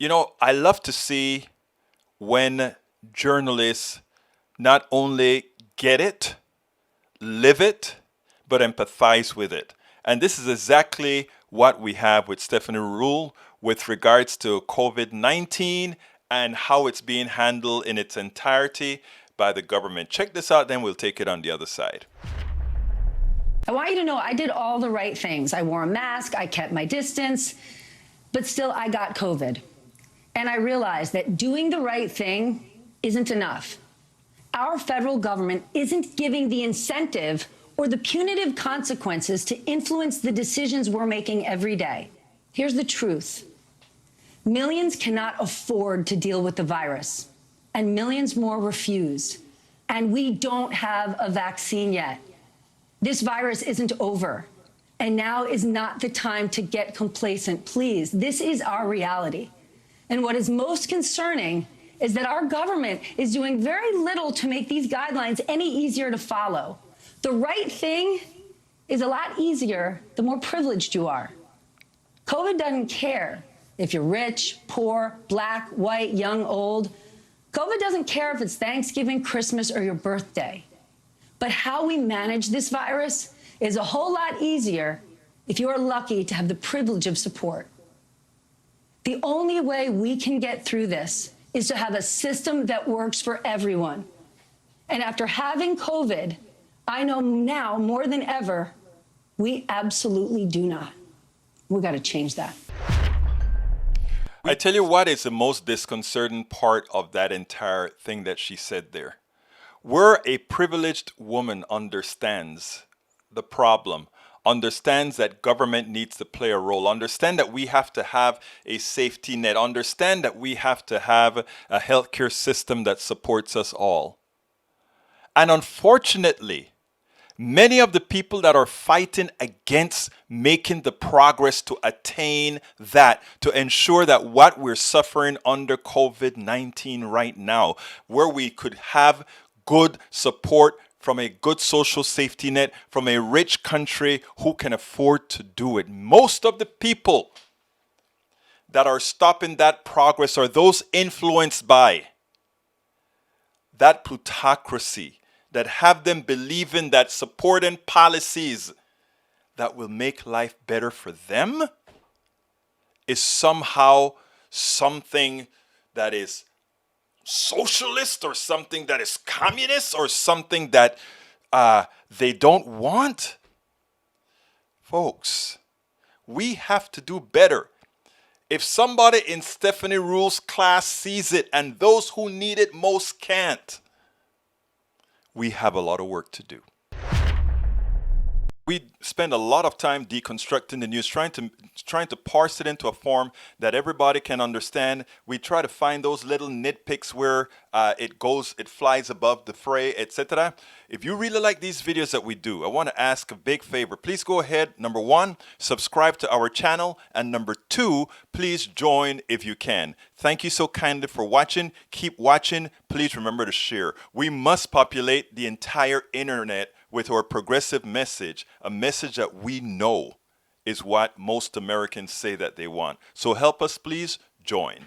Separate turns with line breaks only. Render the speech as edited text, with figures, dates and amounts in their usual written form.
I love to see when journalists not only get it, live it, but empathize with it. And this is exactly what we have with Stephanie Ruhle with regards to COVID-19 and how it's being handled in its entirety by the government. Check this out, then we'll take it on the other side.
I want you to know I did all the right things. I wore a mask, I kept my distance, but still I got COVID. And I realized that doing the right thing isn't enough. Our federal government isn't giving the incentive or the punitive consequences to influence the decisions we're making every day. Here's the truth. Millions cannot afford to deal with the virus, and millions more refuse. And we don't have a vaccine yet. This virus isn't over, and now is not the time to get complacent. Please, this is our reality. And what is most concerning is that our government is doing very little to make these guidelines any easier to follow. The right thing is a lot easier the more privileged you are. COVID doesn't care if you're rich, poor, black, white, young, old. COVID doesn't care if it's Thanksgiving, Christmas, or your birthday. But how we manage this virus is a whole lot easier if you are lucky to have the privilege of support. The only way we can get through this is to have a system that works for everyone. And after having COVID, I know now more than ever, we absolutely do not. We got to change that.
I tell you what is the most disconcerting part of that entire thing that she said there. Where a privileged woman understands the problem, understands that government needs to play a role, understand that we have to have a safety net, understand that we have to have a healthcare system that supports us all. And unfortunately, many of the people that are fighting against making the progress to attain that, to ensure that what we're suffering under COVID-19 right now, where we could have good support from a good social safety net, from a rich country who can afford to do it. Most of the people that are stopping that progress are those influenced by that plutocracy, that have them believing that supporting policies that will make life better for them is somehow something that is socialist or something that is communist or something that they don't want. Folks, we have to do better. If somebody in Stephanie Ruhle's class sees it and those who need it most can't, we have a lot of work to do. We spend a lot of time deconstructing the news, trying to parse it into a form that everybody can understand. We try to find those little nitpicks where it flies above the fray, etc. If you really like these videos that we do, I want to ask a big favor. Please go ahead. Number one, subscribe to our channel. And number two, please join if you can. Thank you so kindly for watching. Keep watching. Please remember to share. We must populate the entire internet with our progressive message, a message that we know is what most Americans say that they want. So help us, please join.